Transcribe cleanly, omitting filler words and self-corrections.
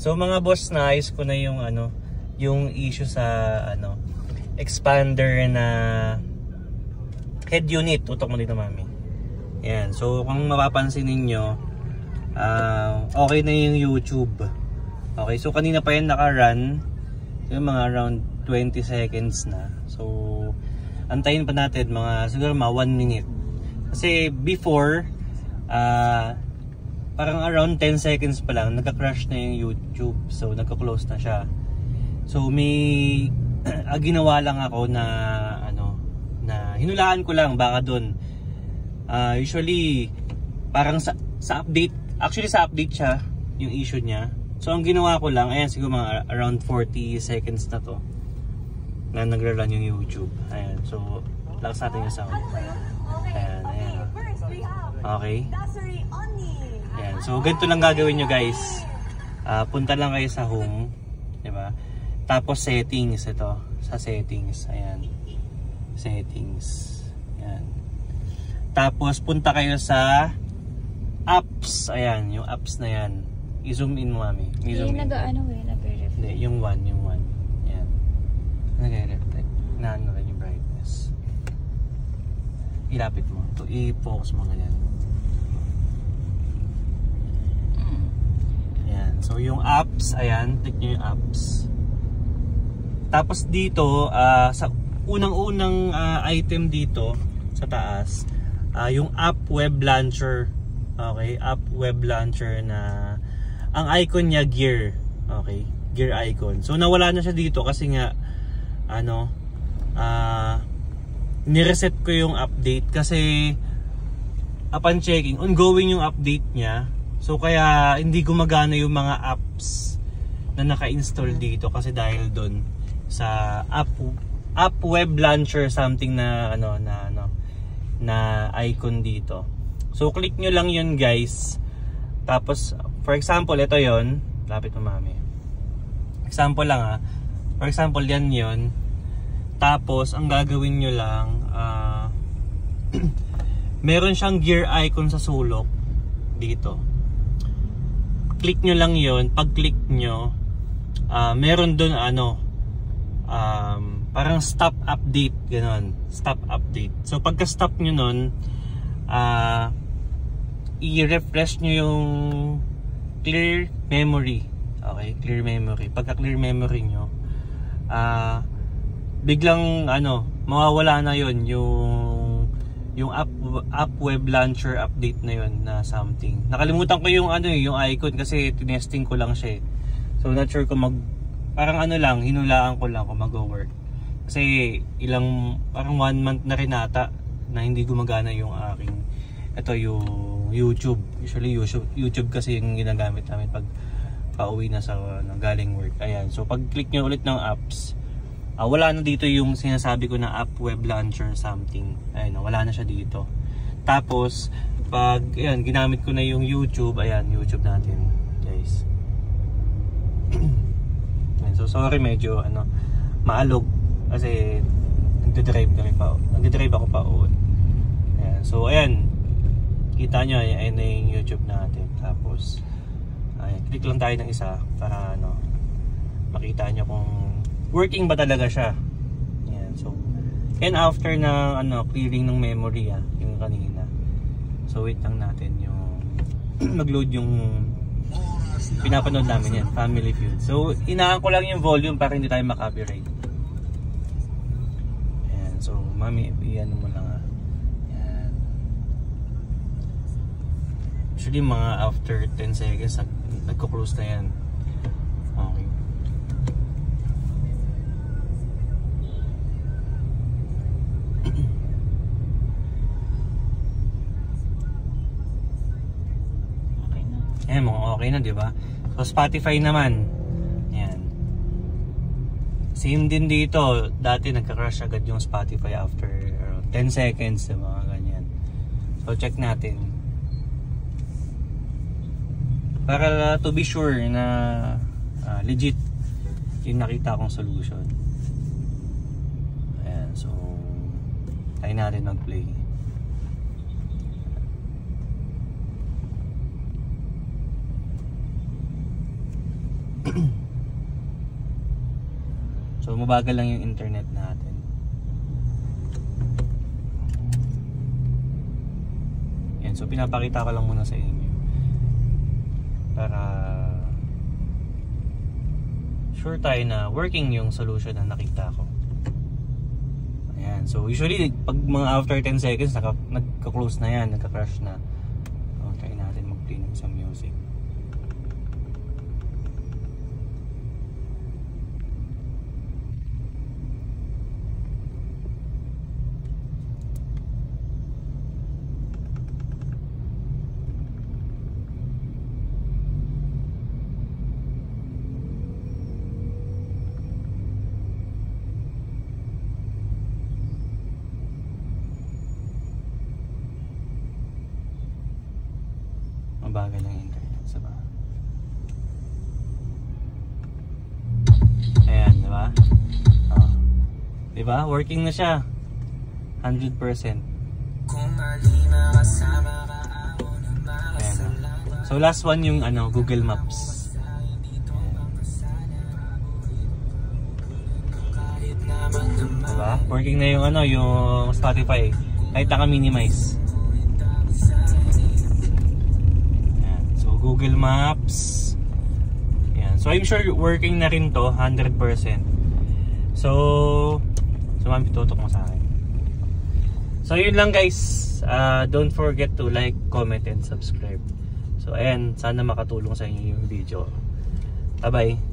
So mga boss, naayos ko na yung yung issue sa expander na head unit. Tutok mo dito, mami. Yan. So kung mapapansin ninyo, okay na yung YouTube. Okay, so kanina pa yan naka-run. Yung mga around 20 seconds na. So antayin pa natin siguro mga 1 minute. Kasi before parang around 10 seconds pa lang nagka-crash na yung YouTube. So nagka-close na siya. So may ginawa lang ako na na hinulaan ko lang baka doon. Usually parang sa update, actually sa update siya yung issue niya. So ang ginawa ko lang, ayan, siguro mga around 40 seconds na to na nagra-run yung YouTube. Ayan, so lakas natin yung sound. Ayan, ayan. Okay. Ayan, so ganito lang gagawin nyo, guys. Punta lang kayo sa home, diba? Tapos settings, ito, sa settings, ayan. Settings. Ayan. Tapos punta kayo sa apps, ayan, yung apps na yan. I-zoom in mo, mami. I-zoom in. Nag-reflect. Hindi, yung one. Ayan. Nag-reflect. Naan na rin yung brightness. Ilapit mo. Ito, i-focus mo ganyan. Ayan. So, yung apps, ayan. Click nyo yung apps. Tapos dito, sa unang-unang item dito, sa taas, yung app web launcher. Okay, app web launcher na ang icon niya gear. Okay, gear icon. So nawala na siya dito kasi nga nireset ko yung update kasi upon checking, ongoing yung update niya. So kaya hindi gumagana yung mga apps na naka-install dito kasi dahil doon sa app web launcher something na na icon dito. So click nyo lang yun, guys. Tapos for example, ito yon. Lapit mo, mami. Example lang For example, yan yon. Tapos ang gagawin nyo lang, meron siyang gear icon sa sulok dito. Click nyo lang yon. Pag click nyo, meron dun parang stop update, ganon. Stop update. So pagka stop nyo nun, i-refresh nyo yung clear memory. Okay, clear memory. Pagka clear memory nyo, biglang mawawala na yon yung app web launcher update na yon na something. Nakalimutan ko yung yung icon kasi tinesting ko lang siya. So not sure kung parang hinulaan ko lang kung mag-work. Kasi parang 1 month na rin ata na hindi gumagana yung aking yung YouTube. Usually YouTube kasi yung ginagamit namin pag pauwi na sa galing work. Ayan. So pag click nyo ulit ng apps, wala na dito yung sinasabi ko na app web launcher something. Ayan, wala na siya dito. Tapos pag ginamit ko na yung YouTube, ayan, YouTube natin, guys. Ayan, so sorry, medyo maalog kasi nagde-drive ako pa uwi. Ayan, so ayan, kita nyo, ayan na yung YouTube natin. Tapos click lang tayo ng isa para makita nyo kung working ba talaga siya. Ayan, so and after ng clearing ng memory yung kanina. So wait lang natin yung mag-load yung pinapanood namin yan, Family Feud. So inaan ko lang yung volume para hindi tayo makopyright. Ayan, so mami, iyan mo lang Ayan. Actually mga after 10 seconds nagko-close na yan. Okay. Okay na. Ayan, okay na, di ba? So Spotify naman. Ayan. Same din dito. Dati nagka-crash agad yung Spotify after 10 seconds, diba? Ganyan. So check natin. Para to be sure na legit yung nakita kong solution. Ayan, so tayo natin mag-play. So mabagal lang yung internet natin. Yan, so pinapakita ko lang muna sa inyo para sure tayo na working yung solution na nakita ko. Ayan, so usually pag mga after 10 seconds nagka-close na yan, nagka-crash na. So, try natin mag-play ng isang music. Mabagal ang internet sa bahay. Ayan, diba? Oh. Diba? Working na siya. 100%. Ayan. So last one yung Google Maps. Diba? Working na yung yung Spotify. Kahit naka-minimize. Google Maps. Ayan. So I'm sure working na rin to 100%. So ma'am, tutok mo sa akin. So yun lang guys. Don't forget to like, comment, and subscribe. So ayan, sana makatulong sa inyo yung video. Bye bye.